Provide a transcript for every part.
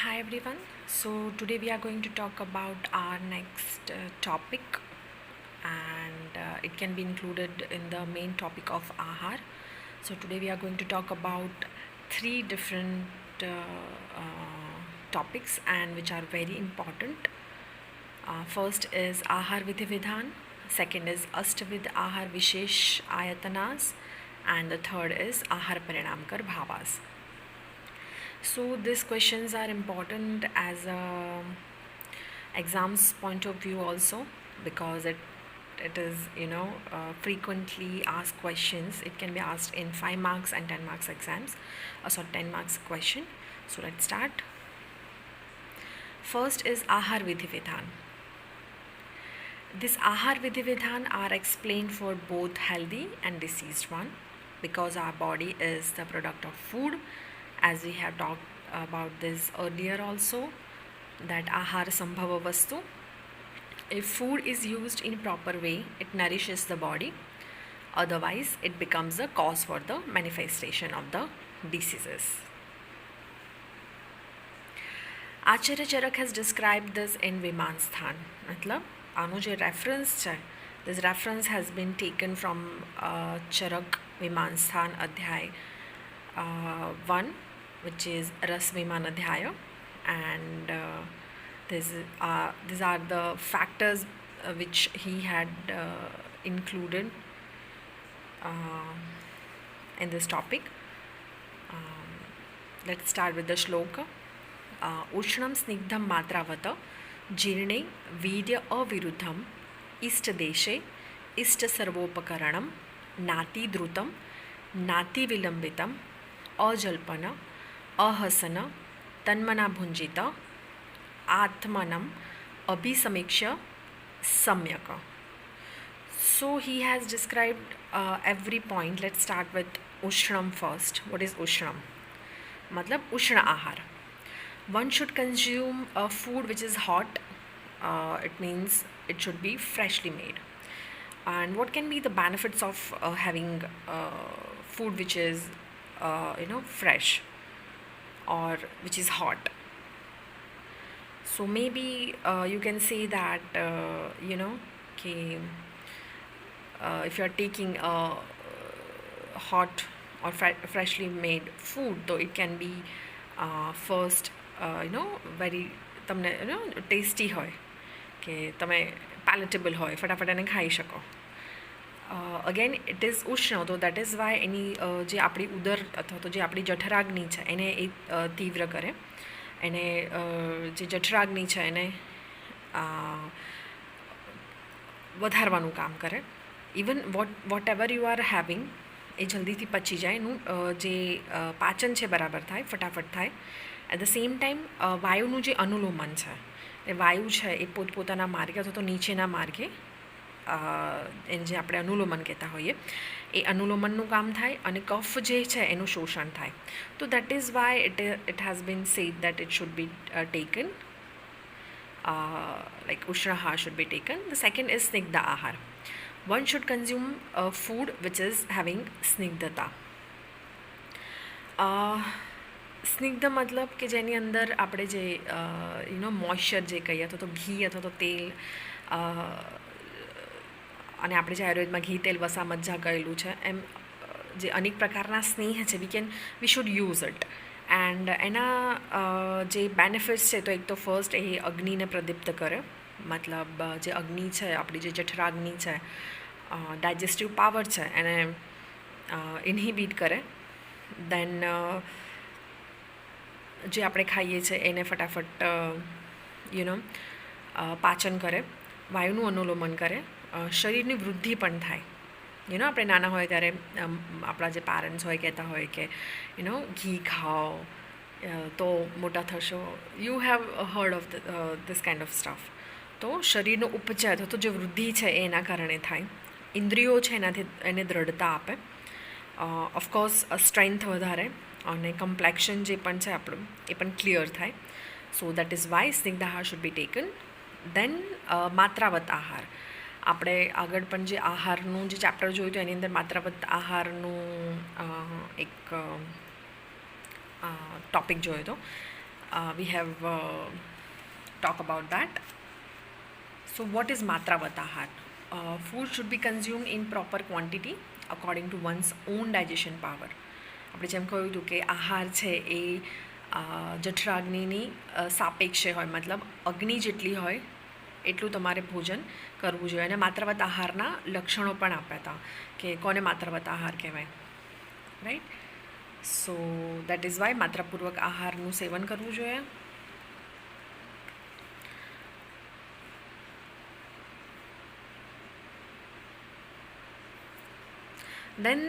Hi everyone. So today we are going to talk about our next topic, and it can be included in the main topic of Ahar. So today we are going to talk about three different topics and which are very important. First is Ahar Vidhi Vidhan, second is Ashtavid Ahar Vishesh Ayatanas, and the third is Ahar Parinamkar Bhavas. So these questions are important as a exams point of view also, because it is frequently asked questions. It can be asked in 5 marks and 10 marks exams, so 10 marks question. So let's start. First is Ahar Vidhi Vidhan. This Ahar Vidhi Vidhan are explained for both healthy and diseased one, because our body is the product of food, as we have talked about this earlier also, that Ahar Sambhava Vastu. If food is used in proper way, it nourishes the body. Otherwise, it becomes a cause for the manifestation of the diseases. Acharya Charak has described this in Vimansthan. मतलब आनो जो reference है, this reference has been taken from Charak Vimansthan Adhyay 1, which is Ras Viman Adhyaya, and these are the factors which he had included in this topic. Let's start with the shloka. उष्णं स्निग्धं मात्रावत जीर्णे वीर्य अविरुद्धम इष्टदेशे इष्टसर्वोपकरणं नातिद्रुतं नातिविलम्बितं अजल्पन अहसन तन्मना भुंजित आत्मनम अभिसमीक्ष्य सम्यक. So he has described every point. Let's start with Ushnam first. What is Ushnam? मतलब उष्ण आहार. One should consume a food which is hot. It means it should be freshly made. And what can be the benefits of having food which is fresh or which is hot? So maybe you can say that if you are taking a hot or freshly made food, though it can be first very તમને tasty હોય કે તમે palatable હોય, ફટાફટ એને ખાઈ શકો. Again it is ઉષ્ણ, તો દેટ ઇઝ વાય એની જે આપણી ઉદર અથવા તો જે આપણી જઠરાગ્નિ છે એને એ તીવ્ર કરે. એને જે જઠરાગ્નિ છે એને વધારવાનું કામ કરે. Even whatever you are having એ જલ્દીથી પચી જાય, એનું જે પાચન છે બરાબર થાય, ફટાફટ થાય. એટ ધ સેમ ટાઈમ વાયુનું જે અનુલોમન છે, એ વાયુ છે એ પોતપોતાના માર્ગે અથવા તો નીચેના માર્ગે એને જે આપણે અનુલોમન કહેતા હોઈએ એ અનુલોમનનું કામ થાય અને કફ જે છે એનું શોષણ થાય. તો that is Y it has been sad that it should be taken like Ushna Ahar should be taken. The second is Snigdha Ahar. One should consume food which is having Snigdhata. સ્નિગ્ધ મતલબ કે જેની અંદર આપણે જે moisture જે કહીએ અથવા તો ઘી અથવા તો તેલ, અને આપણે જે આયુર્વેદમાં ઘી તેલ વસા મજ્જા કહેલું છે એમ જે અનેક પ્રકારના સ્નેહ છે we should use it. And એના જે બેનિફિટ્સ છે, તો એક તો ફર્સ્ટ એ અગ્નિને પ્રદીપ્ત કરે. મતલબ જે અગ્નિ છે, આપણી જે જઠરાગ્નિ છે, ડાયજેસ્ટિવ પાવર છે, એને ઇન્હિબિટ કરે. દેન જે આપણે ખાઈએ છીએ એને ફટાફટ પાચન કરે, વાયુનું અનુલોમન કરે, શરીરની વૃદ્ધિ પણ થાય. આપણે નાના હોય ત્યારે આપણા જે પેરેન્ટ્સ હોય કહેતા હોય કે ઘી ખાઓ તો મોટા થશો. You have heard of this kind of stuff. તો શરીરનો ઉપચાર અથવા તો જે વૃદ્ધિ છે એ એના કારણે થાય. ઇન્દ્રિયો છે એનાથી એને દ્રઢતા આપે. ઓફકોર્સ સ્ટ્રેન્થ વધારે અને કમ્પ્લેક્શન જે પણ છે આપણું એ પણ ક્લિયર થાય. સો દેટ ઇઝ વાય સ્નિગ્ધ આહાર શુડ બી ટેકન. દેન માત્રાવત આહાર. આપણે આગળ પણ જે આહારનું જે ચેપ્ટર જોયું હતું એની અંદર માત્રાવત આહારનું એક ટૉપિક જોયો હતો. we have talk about that. So what is matravata ahar? Food should be consumed in proper quantity according to one's own digestion power. આપણે જેમ કહ્યું હતું કે આહાર છે એ જઠરાગ્નિની સાપેક્ષે હોય, મતલબ અગ્નિ જેટલી હોય એટલું તમારે ભોજન કરવું જોઈએ. અને માત્રાવત આહારના લક્ષણો પણ આપ્યા હતા કે કોને માત્રાવત આહાર કહેવાય, right. So that is why માત્રાપૂર્વક આહારનું સેવન કરવું જોઈએ. Then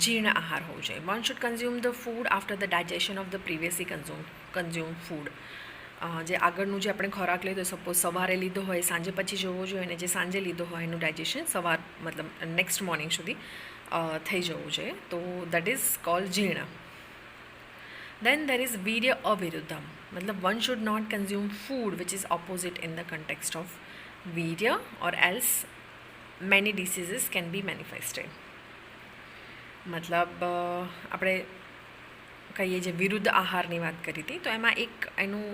જીર્ણ આહાર હોવું જોઈએ. One should consume the food after the digestion of the previously consumed food. જે આગળનું જે આપણે ખોરાક લીધો, સપોઝ સવારે લીધો હોય સાંજે પછી જવો જોઈએ, અને જે સાંજે લીધો હોય એનું ડાયજેશન સવાર મતલબ નેક્સ્ટ મોર્નિંગ સુધી થઈ જવું જોઈએ. તો દેટ ઇઝ કોલ્ડ જીર્ણ. Then there is વીર્ય અવિરુદ્ધમ, મતલબ one should not consume food which is opposite in the context of વીર્ય, or else many diseases can be manifested. મતલબ આપણે કહીએ જે વિરુદ્ધ આહારની વાત કરી હતી, તો એમાં એક એનું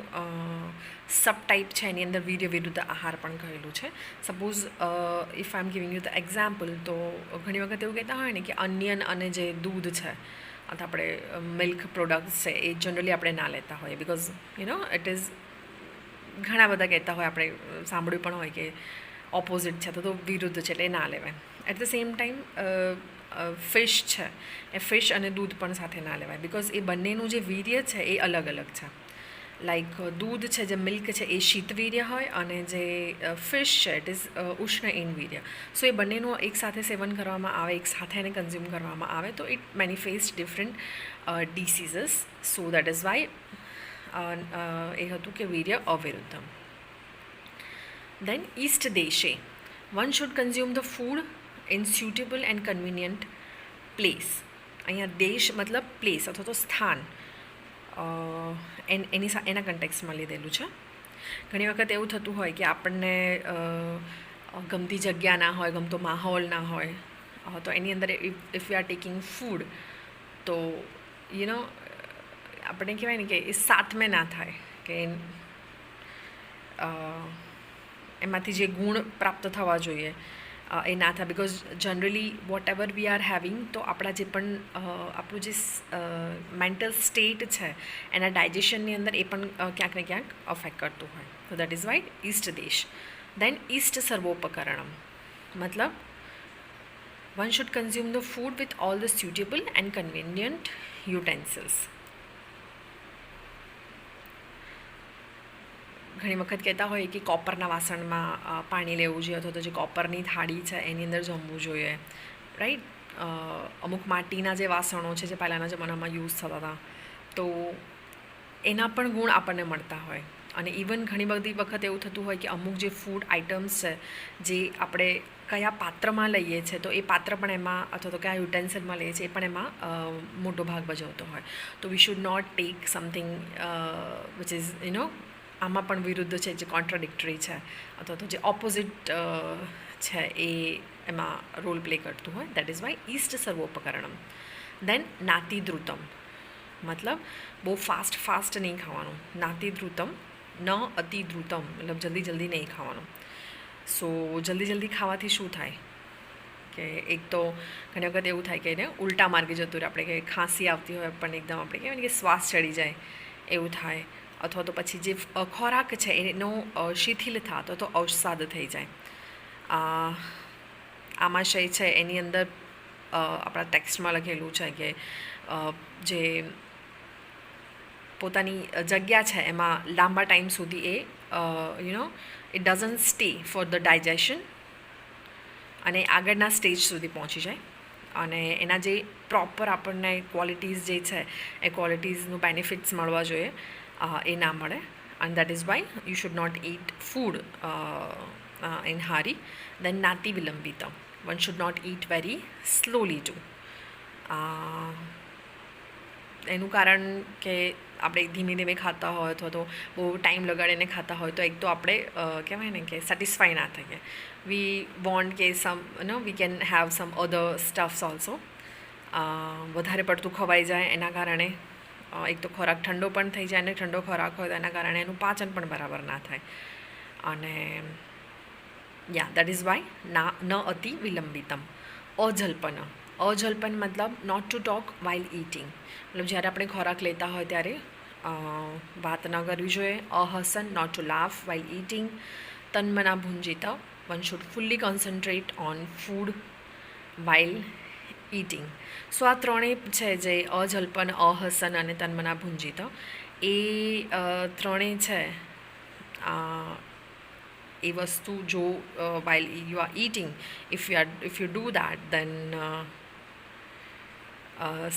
સબ ટાઈપ છે, એની અંદર વીર્ય વિરુદ્ધ આહાર પણ કહેલું છે. Suppose if I am giving you the example, તો ઘણી વખત એવું કહેતા હોય ને કે અનિયન અને જે દૂધ છે અથવા આપણે મિલ્ક પ્રોડક્ટ્સ છે એ જનરલી આપણે ના લેતા હોઈએ, બિકોઝ ઇટ ઇઝ ઘણા બધા કહેતા હોય, આપણે સાંભળ્યું પણ હોય કે ઓપોઝિટ છે તો વિરુદ્ધ છે એટલે એ ના લેવાય. At the same time fish છે એ ફિશ અને દૂધ પણ સાથે ના લેવાય, બિકોઝ એ બંનેનું જે વીર્ય છે એ અલગ અલગ છે. લાઈક દૂધ છે, જે મિલ્ક છે એ શીતવીર્ય હોય, અને જે ફિશ છે ઇટ ઇઝ ઉષ્ણ ઇન વીર્ય. સો એ બંનેનું એકસાથે સેવન કરવામાં આવે, એક સાથે એને કન્ઝ્યુમ કરવામાં આવે તો it manifest different diseases. So that is why એ હતું કે વીર્ય અવિરુદ્ધમ. દેન ઈસ્ટ દેશે one should consume the food in suitable and convenient place. અહીંયા દેશ મતલબ પ્લેસ અથવા તો સ્થાન, એના કન્ટેક્સમાં લીધેલું છે. ઘણી વખત એવું થતું હોય કે આપણને ગમતી જગ્યા ના હોય, ગમતો માહોલ ના હોય, તો એની અંદર if you are taking food તો આપણે કહેવાય ને કે એ સાતમે ના થાય, કે એમાંથી જે ગુણ પ્રાપ્ત થવા જોઈએ એ ના થાય. Because generally whatever we are having, તો આપણા જે પણ આપણું જે મેન્ટલ સ્ટેટ છે એના ડાયજેશનની અંદર એ પણ ક્યાંક ને ક્યાંક અફેક્ટ કરતું હોય. તો દેટ ઇઝ વાય ઈસ્ટ દેશ. દેન ઈસ્ટ સર્વોપકરણમ, મતલબ one should consume the food with all the suitable and convenient utensils. ઘણી વખત કહેતા હોય કે કોપરના વાસણમાં પાણી લેવું જોઈએ, અથવા તો જે કોપરની થાળી છે એની અંદર જમવું જોઈએ, રાઈટ. અમુક માટીના જે વાસણો છે જે પહેલાંના જમાનામાં યુઝ થતા હતા, તો એના પણ ગુણ આપણને મળતા હોય. અને ઇવન ઘણી બધી વખત એવું થતું હોય કે અમુક જે ફૂડ આઇટમ્સ છે જે આપણે કયા પાત્રમાં લઈએ છીએ, તો એ પાત્ર પણ એમાં, અથવા તો કયા યુટેન્સિલમાં લઈએ છીએ એ પણ એમાં મોટો ભાગ ભજવતો હોય. તો we should not take something which is આમાં પણ વિરુદ્ધ છે, જે કોન્ટ્રાડિક્ટરી છે, અથવા તો જે ઓપોઝિટ છે એ એમાં રોલ પ્લે કરતું હોય. દેટ ઇઝ વાય ઈસ્ટ સર્વોપકરણમ. દેન નાતિદ્રુતમ, મતલબ બહુ ફાસ્ટ નહીં ખાવાનું. નાતિદ્રુતમ ન અતિદ્રુતમ, મતલબ જલ્દી નહીં ખાવાનું. સો જલ્દી ખાવાથી શું થાય કે એક તો ઘણી વખત એવું થાય કે એને ઉલટા માર્ગે જતું રહે, આપણે કે ખાંસી આવતી હોય પણ એકદમ આપણે કહેવાય ને કે શ્વાસ ચડી જાય એવું થાય, અથવા તો પછી જે ખોરાક છે એનો શિથિલ થતો તો અવસાદ થઈ જાય. આમાશય છે એની અંદર આપણા ટેક્સ્ટમાં લખેલું છે કે જે પોતાની જગ્યા છે એમાં લાંબા ટાઈમ સુધી એ it doesn't stay for the digestion, અને આગળના સ્ટેજ સુધી પહોંચી જાય, અને એના જે પ્રોપર આપણને ક્વોલિટીઝ જે છે એ ક્વોલિટીઝનું બેનિફિટ્સ મળવા જોઈએ એ ના મળે. and that is why you should not eat food in hurry. Then nati vilambita, one should not eat very slowly too. એનું કારણ કે આપણે ધીમે ખાતા હોય અથવા તો બહુ ટાઈમ લગાડીને ખાતા હોય તો એક તો આપણે કહેવાય ને કે સેટિસ્ફાય ના થઈએ. વી વોન્ટ કે we can have some other stuffs also. વધારે પડતું ખવાઈ જાય એના કારણે એક તો ખોરાક ઠંડો પણ થઈ જાય, અને ઠંડો ખોરાક હોય તો એના કારણે એનું પાચન પણ બરાબર ના થાય. અને દેટ ઇઝ વાય ન અતિ વિલંબિતમ. અજલ્પન. અજલ્પન મતલબ not to talk while eating. મતલબ જ્યારે આપણે ખોરાક લેતા હોય ત્યારે વાત ન કરવી જોઈએ. અહસન, not to laugh while eating. તન્મના ભુંજિત, one should fully concentrate on food while eating. So આ ત્રણેય છે જે અજલ્પન, અહસન અને તન્મના ભુંજિત, એ ત્રણેય છે એ વસ્તુ જો while you are eating, if you do that then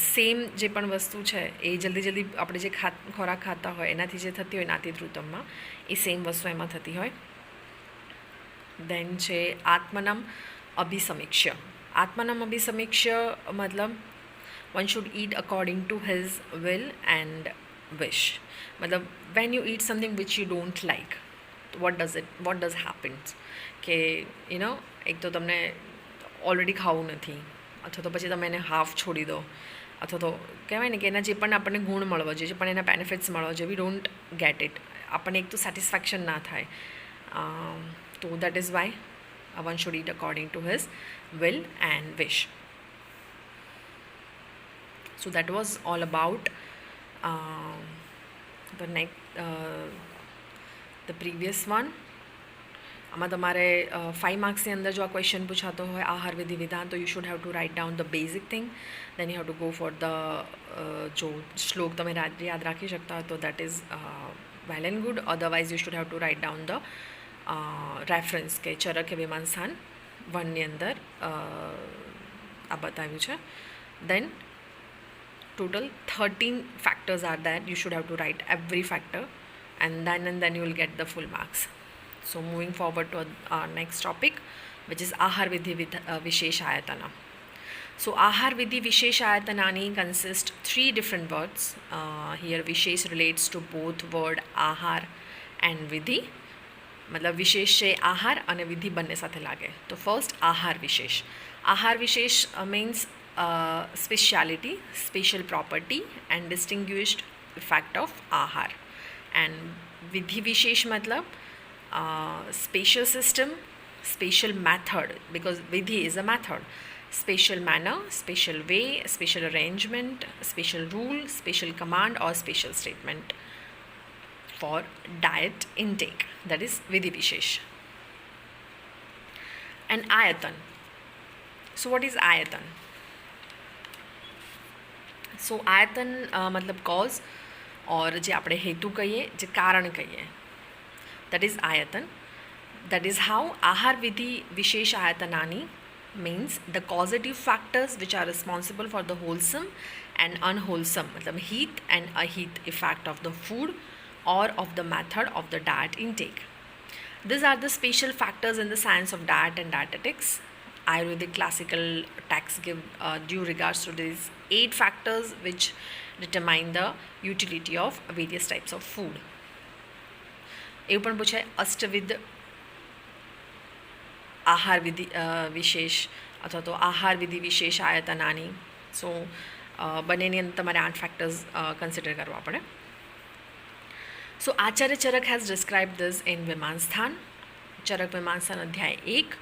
same જે પણ વસ્તુ છે એ જલ્દી આપણે જે ખોરાક ખાતા હોય એનાથી જે થતી હોય નાતિદ્રુતમમાં, એ સેમ વસ્તુ એમાં થતી હોય. દેન છે આત્મનમ અભિસમીક્ષ્ય. આત્મનમ અભિસમીક્ષ્ય મતલબ one should eat according to his will and wish. મતલબ when you eat something which you don't like, what does happens કે એક તો તમને ઓલરેડી ખાવું નથી, અથવા તો પછી તમે એને હાફ છોડી દો, અથવા તો કહેવાય ને કે એના જે પણ આપણને ગુણ મળવા જોઈએ, જે પણ એના બેનિફિટ્સ મળવા જોઈએ, વી ડોન્ટ ગેટ ઇટ. આપણને એક તો સેટિસ્ફેક્શન ના થાય. તો that is Y one should eat according to his will and wish. So that was all about the previous one. આમાં તમારે 5 માર્ક્સની અંદર જો આ ક્વેશ્ચન પૂછાતો હોય આહાર વિધિ વિધાન, તો you should have to write down the basic thing. Then you have to go for the જો શ્લોક તમે યાદ રાખી શકતા હોય તો that is well and good. Otherwise you should have to write down the reference કે ચરક વિમાન સ્થાન 1ની અંદર આ બતાવ્યું છે. દેન total 13 factors are there. You should have to write every factor, and then you will get the full marks. So moving forward to our next topic, which is ahar vidhi vishesh ayatana. So ahar vidhi vishesh ayatanani consist 3 different words. Here vishesh relates to both word ahar and vidhi. मतलब विशेष છે આહાર અને વિધિ બંને સાથે લાગે. તો first આહાર વિશેષ. આહાર વિશેષ means speciality, special property and distinguished effect of ahar. And vidhi vishesh matlab special system, special method, because vidhi is a method, special manner, special way, special arrangement, special rule, special command or special statement for diet intake. That is vidhi vishesh. And ayatan. So what is ayatan? સો આયતન મતલબ cause, ઓર જે આપણે હેતુ કહીએ, જે કારણ કહીએ, that is આયતન. That is how આહાર વિધિ વિશેષ આયતનાની means the causative factors which are responsible for the wholesome and unwholesome, matlab heat and aheat effect of the food or of the method of the diet intake. These are the special factors in the science of diet and dietetics. Ayurvedic classical texts give due regards to these 8 factors which determine the utility of various types of food. એવું પણ પૂછાય અષ્ટવિધ આહાર વિધિ વિશેષ અથવા તો આહાર વિધિ વિશેષ આયતનાની. સો બંનેની અંદર તમારે 8 ફેક્ટર્સ કન્સિડર કરવા પડે. સો આચાર્ય ચરક હેઝ ડિસ્ક્રાઇબ ધીસ ઇન વિમાનસ્થાન. ચરક વિમાનસ્થાન અધ્યાય 1.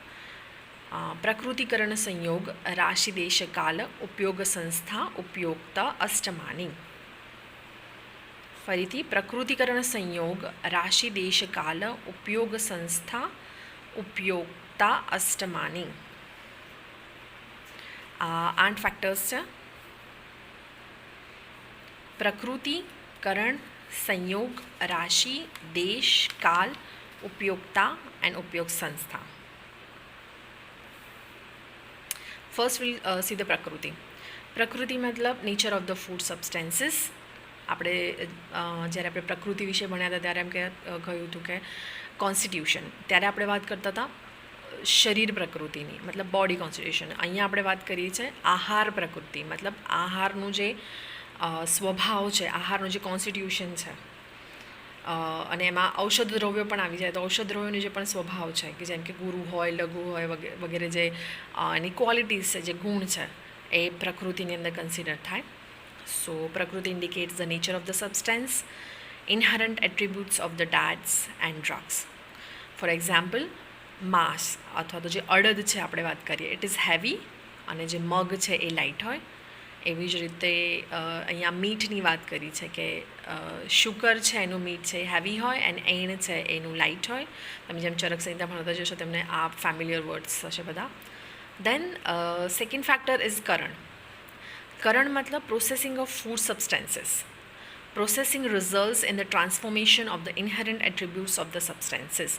પ્રકૃતિકરણ સંયોગ રાશિ દેશ કાલ ઉપયોગ સંસ્થા ઉપયોક્તા અષ્ટમાની. ફરીથી પ્રકૃતિકરણ સંયોગ રાશિ દેશ કાલ ઉપયોગ સંસ્થા ઉપયોક્તા અષ્ટમાની. આ 8 ફેક્ટર્સ છે. પ્રકૃતિકરણ સંયોગ રાશિ દેશ કાલ ઉપયોક્તા એન્ડ ઉપયોગ સંસ્થા. First we'll see the prakriti. પ્રકૃતિ મતલબ નેચર ઓફ ધ ફૂડ સબસ્ટેન્સીસ. આપણે જ્યારે આપણે પ્રકૃતિ વિશે ભણ્યા હતા ત્યારે એમ કહ્યું હતું કે કોન્સ્ટિટ્યુશન, ત્યારે આપણે વાત કરતા હતા શરીર પ્રકૃતિની, મતલબ બોડી કોન્સ્ટિટ્યુશન. અહીંયા આપણે વાત કરીએ છીએ આહાર પ્રકૃતિ, મતલબ આહારનું જે સ્વભાવ છે, આહારનું જે કોન્સ્ટિટ્યુશન છે, અને એમાં ઔષધ દ્રવ્યો પણ આવી જાય. તો ઔષધ દ્રવ્યોનો જે પણ સ્વભાવ છે, કે જેમ કે ગુરુ હોય, લઘુ હોય વગેરે, જે એની ક્વોલિટીઝ છે, જે ગુણ છે, એ પ્રકૃતિની અંદર કન્સિડર થાય. So prakriti indicates the nature of the substance, inherent attributes of the dyes and drugs. For example, માંસ અથવા તો જે અડદ છે આપણે વાત કરીએ, ઇટ ઇઝ હેવી, અને જે મગ છે એ લાઇટ હોય. એવી જ રીતે અહીંયા મીટની વાત કરી છે કે શુકર છે એનું મીટ છે એ હેવી હોય એન્ડ એણ છે એનું લાઇટ હોય. તમે જેમ ચરક સંહિતા ભણતા જશો તેમને આ ફેમિલિયર વર્ડ્સ હશે બધા. દેન સેકન્ડ ફેક્ટર ઇઝ કરણ. કરણ મતલબ processing of food substances. Processing results in the transformation of the inherent attributes of the substances.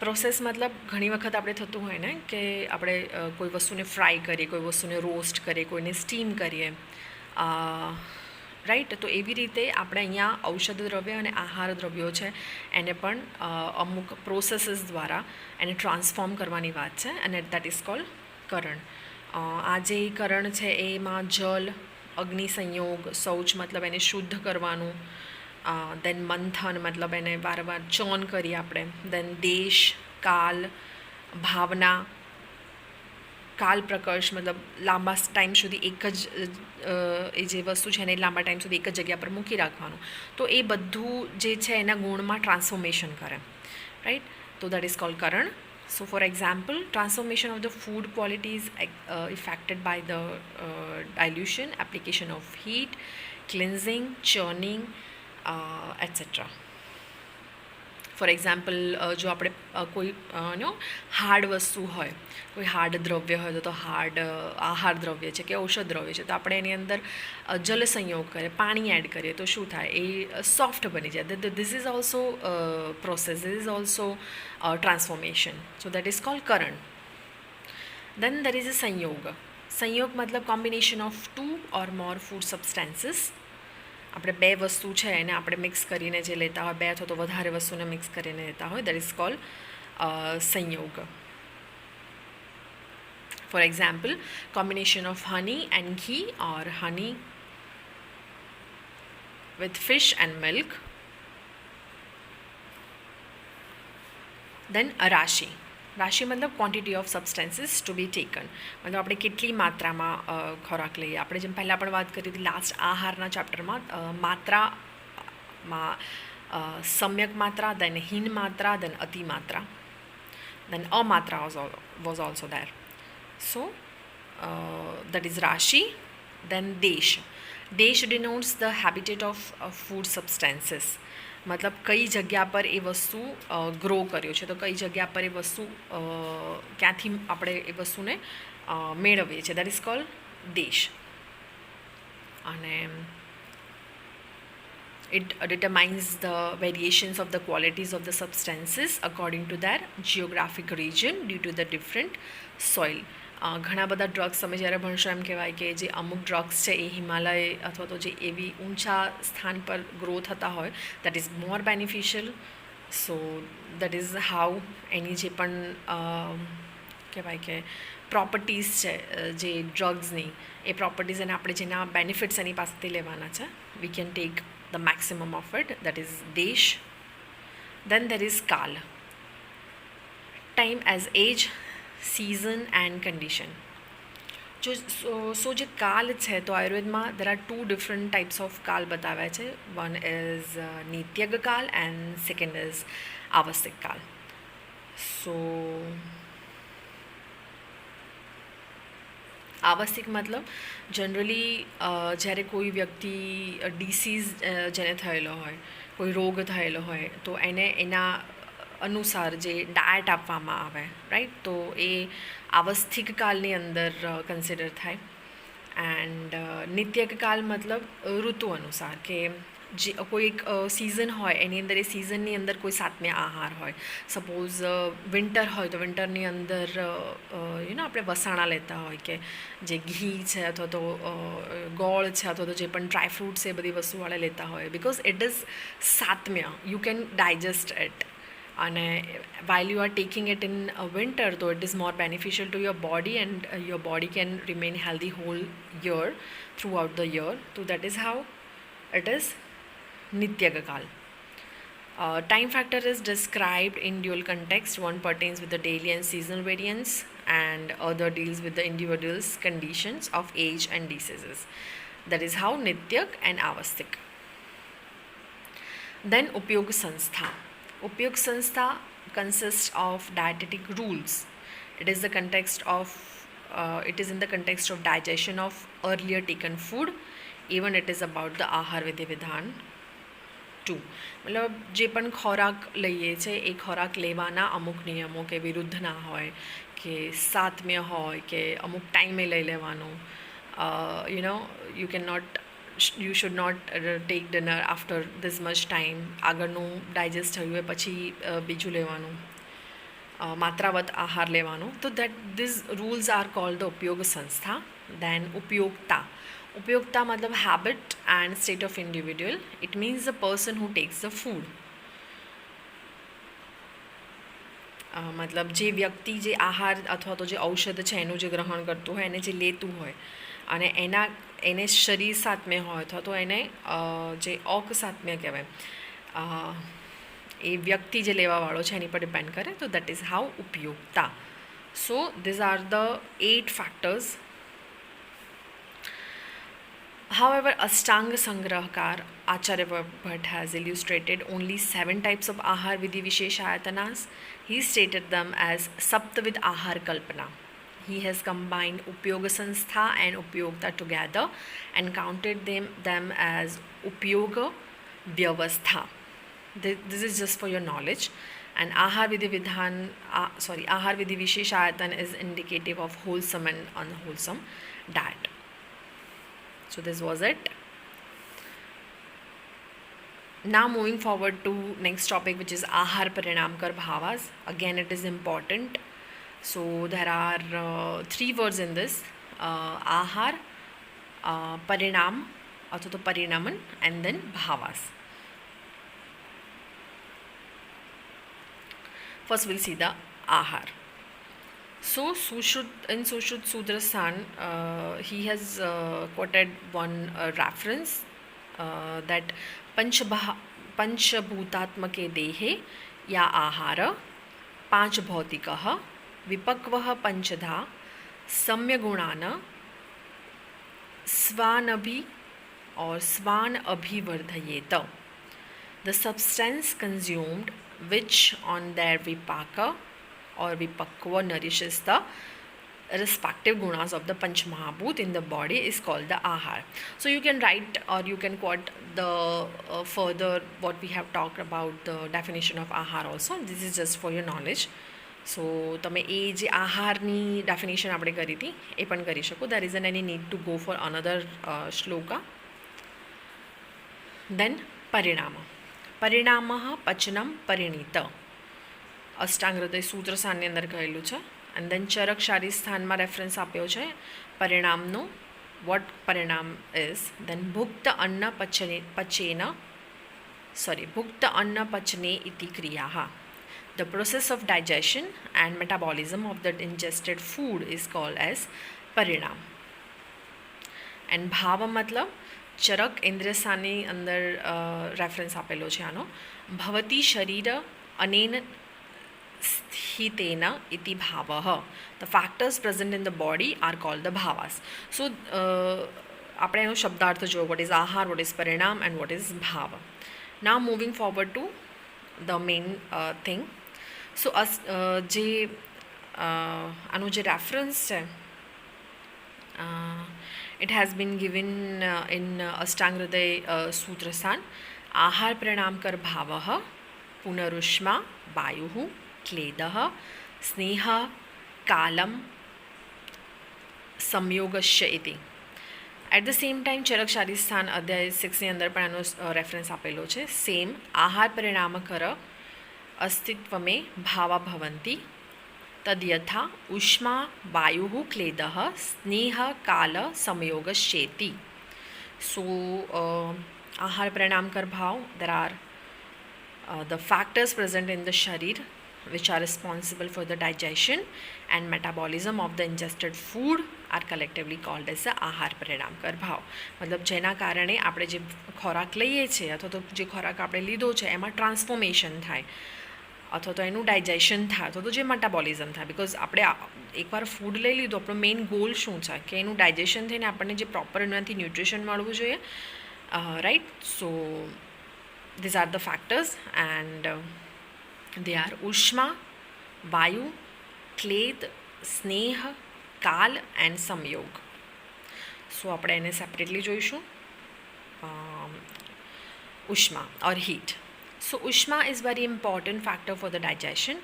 Process મતલબ ઘણી વખત આપણે થતું હોય ને કે આપણે કોઈ વસ્તુને ફ્રાય કરીએ, કોઈ વસ્તુને રોસ્ટ કરીએ, કોઈને સ્ટીમ કરીએ, રાઈટ. તો એવી રીતે આપણે અહીંયા ઔષધ દ્રવ્ય અને આહાર દ્રવ્યો છે એને પણ અમુક પ્રોસેસીસ દ્વારા એને ટ્રાન્સફોર્મ કરવાની વાત છે, અને દેટ ઇઝ કોલ્ડ કરણ. આ જે કરણ છે એમાં જલ, અગ્નિ સંયોગ, શૌચ મતલબ એને શુદ્ધ કરવાનું, દેન મંથન મતલબ એને વારંવાર ચર્ન કરીએ આપણે, દેન દેશ, કાલ, ભાવના, કાલ પ્રકર્ષ મતલબ લાંબા ટાઈમ સુધી એક જ એ જે વસ્તુ છે એને લાંબા ટાઈમ સુધી એક જ જગ્યા પર મૂકી રાખવાનું. તો એ બધું જે છે એના ગુણમાં ટ્રાન્સફોર્મેશન કરે, રાઈટ. તો that is called Karan. So for example, transformation of the food quality is affected by the dilution, application of heat, cleansing, churning, etc. For example, જો આપણે કોઈ હાર્ડ વસ્તુ હોય, કોઈ હાર્ડ દ્રવ્ય હોય તો હાર્ડ આહાર દ્રવ્ય છે કે ઔષધ દ્રવ્ય છે, તો આપણે એની અંદર જલ સંયોગ કરીએ, પાણી એડ કરીએ તો શું થાય, એ સોફ્ટ બની જાય. This is also process, this is also transformation. So that is called કરણ. દેન દેર ઇઝ અ સંયોગ. સંયોગ મતલબ combination of 2 or more food substances. આપણે બે વસ્તુ છે એને આપણે મિક્સ કરીને જે લેતા હોય, બે અથવા તો વધારે વસ્તુને મિક્સ કરીને લેતા હોય, દેટ ઇઝ કોલ્ડ સંયોગ. For example, combination of honey and ghee or honey with fish and milk. Then રાશિ. રાશિ મતલબ quantity of substances to be taken. મતલબ આપણે કેટલી માત્રામાં ખોરાક લઈએ. આપણે જેમ પહેલાં પણ વાત કરી હતી લાસ્ટ આહારના ચેપ્ટરમાં, માત્રામાં સમ્યક માત્રા, દેન હીન માત્રા, દેન અતિ માત્રા, દેન અમાત્રા was also there. So that is રાશિ. દેન દેશ. દેશ denotes the habitat of food substances. મતલબ કઈ જગ્યા પર એ વસ્તુ ગ્રો કર્યો છે, તો કઈ જગ્યા પર એ વસ્તુ ક્યાંથી આપણે એ વસ્તુને મેળવીએ છીએ, દેટ ઇઝ કોલ્ડ દેશ. અને it determines the variations of the qualities of the substances according to their geographic region due to the different soil. ઘણા બધા ડ્રગ્સ તમે જ્યારે ભણશો એમ કહેવાય કે જે અમુક ડ્રગ્સ છે એ હિમાલય અથવા તો જે એવી ઊંચા સ્થાન પર ગ્રો થતા હોય, that is more beneficial. So that is how એની જે પણ કહેવાય કે પ્રોપર્ટીઝ છે જે ડ્રગ્સની, એ પ્રોપર્ટીઝ અને આપણે જેના બેનિફિટ્સ એની પાસેથી લેવાના છે, we can take the maximum of it, that is desh. Then there is kal. Time as age, season and condition. So જે કાલ છે તો આયુર્વેદમાં there are 2 different types of કાલ બતાવ્યા છે. One is નિત્યગ કાલ and second is આવશ્યક કાલ. So આવશ્યક મતલબ જનરલી જ્યારે કોઈ વ્યક્તિ ડિસીઝ જેને થયેલો હોય, કોઈ રોગ થયેલો હોય, તો એને એના અનુસાર જે ડાયટ આપવામાં આવે, રાઈટ, તો એ આવસ્થિક કાલની અંદર કન્સિડર થાય. એન્ડ નિત્યક કાલ મતલબ ઋતુ અનુસાર કે જે કોઈ એક સિઝન હોય એની અંદર એ સિઝનની અંદર કોઈ સાત્મ્ય આહાર હોય. સપોઝ વિન્ટર હોય તો વિન્ટરની અંદર આપણે વસાણા લેતા હોય કે જે ઘી છે અથવા તો ગોળ છે અથવા તો જે પણ ડ્રાય ફ્રૂટ્સ એ બધી વસ્તુવાળા લેતા હોય, બિકોઝ ઇટ ઇઝ સાત્મ્ય, યુ કેન ડાયજેસ્ટ ઇટ. અને while you are taking it in winter, though it is more beneficial to your body and your body can remain healthy whole year throughout the year. So that is how it is Nityaka Kal. Time factor is described in dual context. One pertains with the daily and seasonal variance and other deals with the individual's conditions of age and diseases. That is how Nityak and Avastik. Then Upyog Sanstha. Upyog Sanstha consists of dietetic rules. It is in the context of digestion of earlier taken food. Even it is about the આહાર વિધિ વિધાન 2. મતલબ જે પણ ખોરાક લઈએ છે એ ખોરાક લેવાના અમુક નિયમો કે વિરુદ્ધ ના હોય, કે સાત્મ્ય હોય, કે અમુક ટાઈમે લઈ લેવાનું. You should not take dinner after this much time. આગળનું ડાયજેસ્ટ થયું હોય પછી બીજું લેવાનું, માત્રાવત આહાર લેવાનો. તો these rules are called the Upyog Sanstha. Then Upyogta. Upyogta matlab habit and state of individual. It means the person who takes the food. મતલબ જે વ્યક્તિ જે આહાર અથવા તો જે ઔષધ છે એનું જે ગ્રહણ કરતું હોય, એને જે લેતું હોય અને એને શરીર સાત્મ્ય હોય અથવા તો એને જે ઓક સાત્મ્ય કહેવાય, એ વ્યક્તિ જે લેવાવાળો છે એની પર ડિપેન્ડ કરે. તો દેટ ઇઝ હાઉ ઉપયોગતા. So these are the 8 factors. However, Ashtanga Sangrahkar Acharya Bhatt has illustrated only 7 types of Ahar Vidhi Vishesh Ayatanas. He stated them as Saptavid Ahar Kalpana. He has combined Upyoga Sanstha and Upyogta together and counted them as Upyoga Vyavastha. This is just for your knowledge. And Ahar Vidhi Vishesh Ayatan is indicative of wholesome and unwholesome diet. So this was it. Now moving forward to next topic, which is Ahar Parinamkar Bhavas. Again, it is important. So there are 3 words in this: Ahar, Parinam, also to Parinaman, and then Bhavas. First we'll see the Ahar. So in Sushruta Sudrasan, he has quoted one reference that पंचभूतात्मके देहे या आहार 5 भौतिकः विपक्वः पंचधा सम्यगुणान स्वान अभिवर्धयेत. The substance consumed which on their vipaka or vipakva nourishes the respective gunas of the Panch Mahabhut in the body is called the ahar. So you can write or you can quote the further what we have talked about the definition of ahar also. This is just for your knowledge. So તમે એ જે આહારની definition આપણે કરી હતી એ પણ કરી શકો. There isn't any need to go for another shloka. Then પરિણામ. પરિણામઃ પચનમ પરિણીત. અષ્ટાંગ હૃદય સૂત્ર સારની અંદર કહેલું છે. એન્ડ દેન ચરક શારી સ્થાનમાં રેફરન્સ આપ્યો છે પરિણામનો, વોટ પરિણામ ઇઝ. દેન ભુક્ત અન્ન પચને ઇતિ ક્રિયાઃ. The process of digestion and metabolism of the ingested food is called as parinam. And bhava matlab ચરક ઇન્દ્રિયસાની અંદર રેફરન્સ આપેલો છે આનો. ભવતી શરીર અનેન સ્થિતેન ઇતિ ભાવઃ. The factors present in the body are called the bhavas. So આપણે એનો શબ્દાર્થ જોયો, what is ahar, what is parinam and what is bhava. Now moving forward to the main thing. So જે આનો જે રેફરન્સ છે, it has been given in Ashtang Hriday Sutrasan. Ahar Pranamkar Bhavah Punarushma Vayuhu Kledah Sneha Kalam Samyogasya iti. At the same time ચરક શારી સ્થાન અધ્યાય 6 ની અંદર પણ એનો રેફરન્સ આપેલો છે. સેમ આહાર પરિણામકર અસ્તિત્વમે ભાવા ભવંતિ તદ્યથા ઉષ્મા વાયુઃ ક્લેદઃ સ્નેહ કાલ સંયોગશ્ચેતિ. So ahar pranamkar bhav, there are the factors present in the sharir which are responsible for the digestion and metabolism of the ingested food are collectively called as the ahar pranamkar bhav. મતલબ જેના કારણે આપણે જે ખોરાક લઈએ છીએ અથવા તો જે ખોરાક આપણે લીધો છે એમાં ટ્રાન્સફોર્મેશન થાય અથવા તો એનું ડાયજેશન થાય અથવા તો જે મેટાબોલિઝમ થાય. બિકોઝ આપણે એકવાર ફૂડ લઈ લીધું, આપણો મેઇન ગોલ શું છે કે એનું ડાયજેશન થઈને આપણને જે પ્રોપર એનાથી ન્યુટ્રિશન મળવું જોઈએ, right. So these are the factors, and they are ઉષ્મા, વાયુ, ક્લેદ, સ્નેહ, કાલ એન્ડ સંયોગ. સો આપણે એને સેપરેટલી જોઈશું. ઉષ્મા or heat. So Ushma is very important factor for the digestion,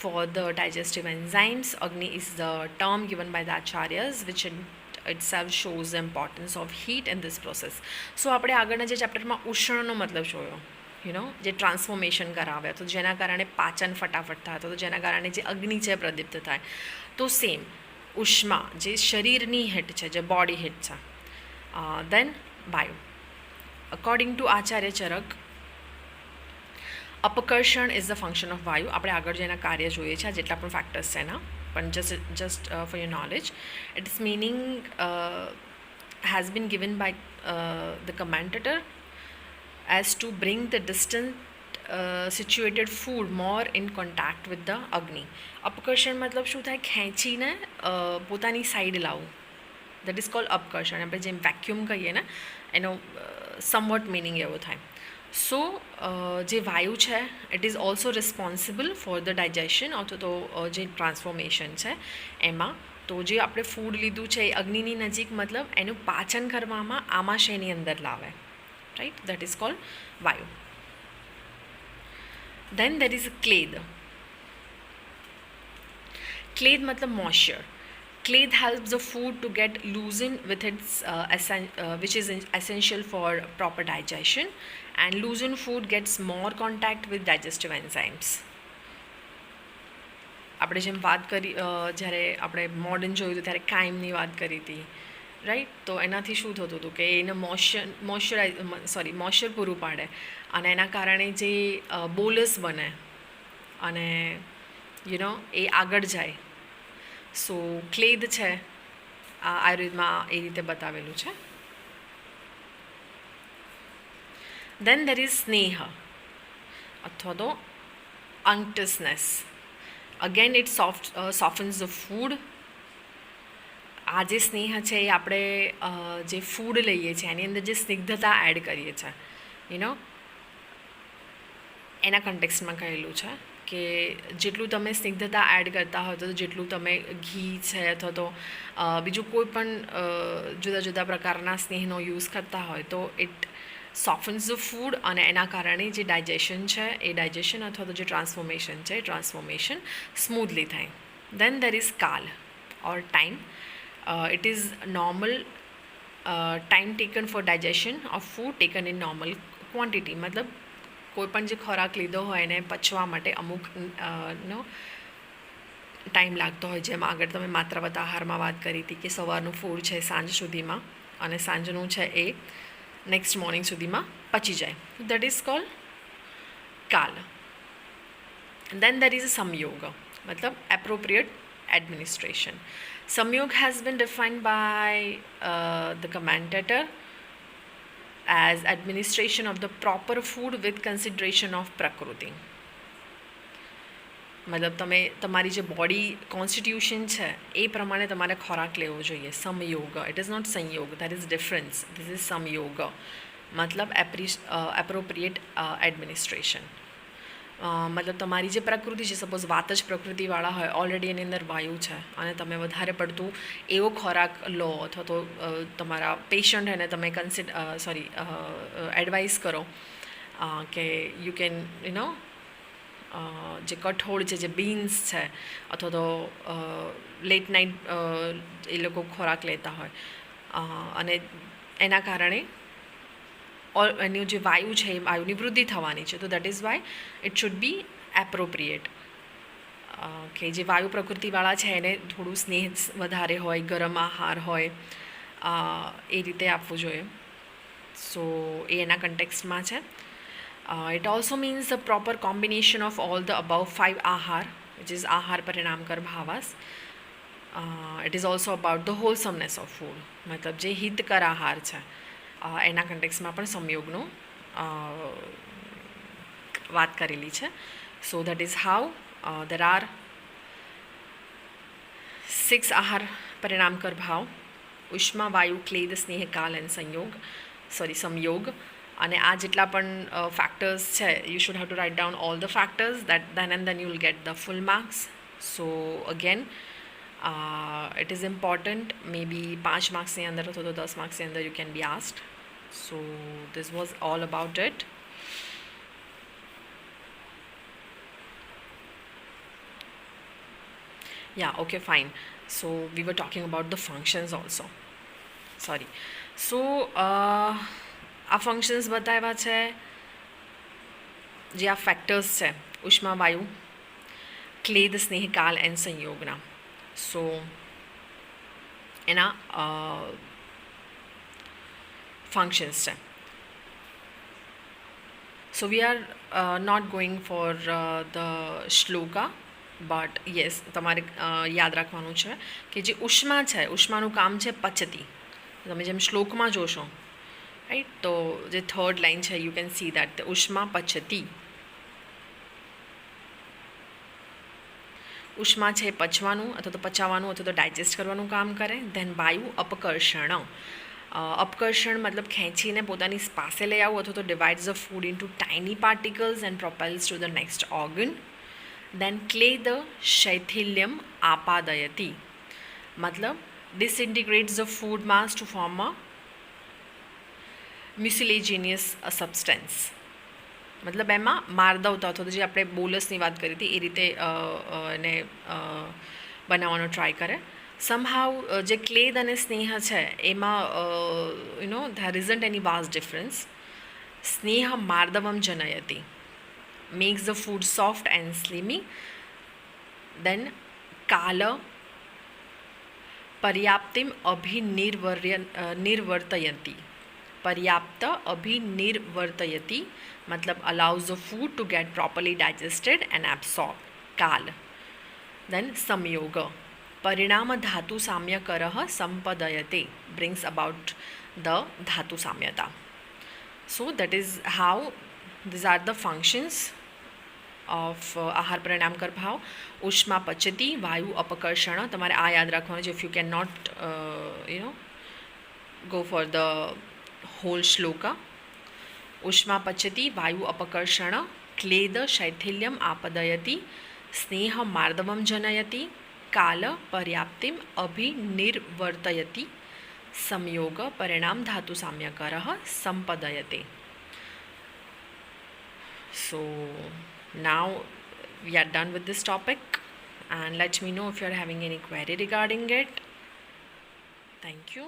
for the digestive enzymes. Agni is the term given by the acharyas, which in itself shows the importance of heat in this process. So આપણે આગળના જે ચેપ્ટરમાં ઉષ્ણનો મતલબ જોયો, જે transformation કરાવે, તો જેના કારણે પાચન ફટાફટ થાય, તો જેના કારણે જે અગ્નિ છે પ્રદીપ્ત થાય. તો સેમ ઉષ્મા જે શરીરની હીટ છે, જે બોડી હીટ છે. દેન વાયુ. According to Acharya Charak, અપકર્ષણ is the function of વાયુ. આપણે આગળ જેના કાર્ય જોઈએ છે, આ જેટલા પણ ફેક્ટર્સ છે એના, પણ just for your knowledge, it's meaning has been given by the commentator as to bring the distant situated food more in contact with the Agni. અપકર્ષણ મતલબ શું થાય? ખેંચીને પોતાની સાઈડ લાવવું. દેટ ઇઝ કોલ્ડ અપકર્ષણ. આપણે જેમ વેક્યુમ કહીએ ને, એનો સમવટ મિનિંગ એવો થાય. સો જે વાયુ છે, it is also responsible four the digestion અથવા તો જે ટ્રાન્સફોર્મેશન છે એમાં. તો જે આપણે ફૂડ લીધું છે એ અગ્નિની નજીક, મતલબ એનું પાચન કરવામાં આમાશયની અંદર લાવે, રાઈટ. દેટ ઇઝ કોલ્ડ વાયુ. દેન દેર ઇઝ ક્લેદ. ક્લેદ મતલબ moisture. Clay helps the food to get loosened with its which is essential for proper digestion, and loosened food gets more contact with digestive enzymes. આપણે જેમ વાત કરી, જ્યારે આપણે modern જોયું હતું ત્યારે કાયમની વાત કરી હતી, રાઈટ. તો એનાથી શું થતું હતું કે એને મોઇશ્ચર પૂરું પાડે, અને એના કારણે જે બોલસ બને અને એ આગળ જાય. સો ક્લેદ છે, આ આયુર્વેદમાં એ રીતે બતાવેલું છે. દેન દેર ઇઝ સ્નેહ અથવા તો unctuousness. Again it softens the food. આ જે સ્નેહ છે એ આપણે જે ફૂડ લઈએ છીએ એની અંદર જે સ્નિગ્ધતા એડ કરીએ છીએ, એના કન્ટેક્સ્ટમાં કહેલું છે કે જેટલું તમે સ્નિગ્ધતા એડ કરતા હોય, તો જેટલું તમે ઘી છે અથવા તો બીજું કોઈ પણ જુદા જુદા પ્રકારના સ્નેહનો યુઝ કરતા હોય, તો ઇટ સોફન્સ ધ ફૂડ, અને એના કારણે જે ડાયજેશન છે એ ડાયજેશન અથવા તો જે ટ્રાન્સફોર્મેશન છે એ ટ્રાન્સફોર્મેશન સ્મૂથલી થાય. દેન દેર ઇઝ કાલ or time. It is normal time taken for digestion of food taken in normal quantity. મતલબ કોઈ પણ જે ખોરાક લીધો હોય એને પચવા માટે અમુક ટાઈમ લાગતો હોય. જેમ આગળ તમે માત્રાવત આહારમાં વાત કરી હતી કે સવારનું ફૂડ છે સાંજ સુધીમાં, અને સાંજનું છે એ નેક્સ્ટ મોર્નિંગ સુધીમાં પચી જાય. દેટ ઇઝ કોલ્ડ કાલ. દેન દેર ઇઝ અ સંયોગ, મતલબ એપ્રોપ્રિએટ એડમિનિસ્ટ્રેશન. સંયોગ has been defined by the commentator as administration of the proper food with consideration of પ્રકૃતિ. મતલબ તમે તમારી જે બોડી કોન્સ્ટિટ્યુશન છે એ પ્રમાણે તમારે ખોરાક લેવો જોઈએ. સમયોગ, ઇટ ઇઝ નોટ સંયોગ, that is difference. This is સમયોગ, મતલબ એપ્રોપ્રિએટ એડમિનિસ્ટ્રેશન. મતલબ તમારી જે પ્રકૃતિ છે, સપોઝ વાત જ પ્રકૃતિવાળા હોય, ઓલરેડી એની અંદર વાયુ છે, અને તમે વધારે પડતું એવો ખોરાક લો અથવા તો તમારા પેશન્ટ એને તમે એડવાઇસ કરો કે યુ કેન જે કઠોળ છે, જે બીન્સ છે, અથવા તો લેટ નાઇટ એ લોકો ખોરાક લેતા હોય, અને એના કારણે એનું જે વાયુ છે એ વાયુની વૃદ્ધિ થવાની છે. તો that is Y it should be appropriate. કે જે વાયુ પ્રકૃતિવાળા છે એને થોડું સ્નેહ વધારે હોય, ગરમ આહાર હોય, એ રીતે આપવું જોઈએ. સો એ એના કન્ટેક્સ્ટમાં છે. It also means the proper combination of all the above 5 ahar, which is ahar parinamkar bhavas. It is also about the wholesomeness of food. મતલબ જે હિતકર આહાર છે એના કન્ટેક્સમાં પણ સંયોગનું વાત કરેલી છે. So that is how there are 6 આહાર પરિણામકર ભાવ: ઉષ્મા, વાયુ, ક્લેદ, સ્નેહ, કાલ એન્ડ સંયોગ. અને આ જેટલા પણ ફેક્ટર્સ છે, you should have to write down all the factors that then and then you will get the full marks. So again, it is important, maybe 5 માર્ક્સની અંદર અથવા તો 10 માર્ક્સની અંદર you can be asked. So this was all about it. Yeah, okay, fine. So we were talking about the functions also. Sorry. So આ functions બતાવ્યા છે, જે આ factors છે ઉષ્મા, વાયુ, ક્લેદ, સ્નેહ, કાલ એન્ડ સંયોગના. સો એના ફંક્શન્સ છે. So we are not going for the shloka, but yes તમારે યાદ રાખવાનું છે કે જે ઉષ્મા છે, ઉષ્માનું કામ છે પચતી. તમે જેમ શ્લોકમાં જોશો, રાઈટ, તો જે થર્ડ લાઇન છે, યુ કેન સી દેટ ઉષ્મા પચતી. ઉષ્મા છે પચવાનું અથવા તો પચાવવાનું અથવા તો ડાયજેસ્ટ કરવાનું કામ કરે. ધેન વાયુ અપકર્ષણ. અપકર્ષણ મતલબ ખેંચીને પોતાની પાસે લઈ આવવું અથવા તો divides the food into tiny particles and propels to the next organ. Then ક્લેદ શૈથિલ્યમ આપાદયતિ, મતલબ disintegrates the food mass to form a mucilaginous substance. મતલબ એમાં મારદવતા અથવા તો જે આપણે બોલસની વાત કરી હતી એ રીતે એને બનાવવાનો ટ્રાય કરે. સમહાવ જે ક્લેદ અને સ્નેહ છે એમાં there isn't any vast difference. સ્નેહ માર્દવમ જનયતિ, makes the food soft and slimy. Then કાલ પર્યાપ્તિમ નિર્વર્તયંતી. પર્યાપ્ત અભિનિર્વર્તયતિ મતલબ allows the food to get properly digested and absorb. કાલ. દેન સંયોગ, પરિણામ ધાતુ સામ્યકર સંપદયતે, બ્રિંગ્સ અબાઉટ ધ ધાતુ સામ્યતા. So that is how these are the functions of આહાર પરિણામકર ભાવ. ઉષ્મા પચતી, વાયુ અપકર્ષણ. તમારે આ યાદ રાખવાનું છે. If you can not go for the whole shloka. ઉષ્મા પચતી, વાયુ અપકર્ષણ, ક્લેદ શૈથિલ્યમ આપદયતિ, સ્નેહ માર્દવમ જનયતિ, કાલ પર્યાપ્તિમ અભિનિર્વર્તયતિ, સંયોગ પરિણામ ધાતુ સામ્યકર સંપદયતે. So now we are done with this topic, and let me know if you are having any query regarding it. Thank you.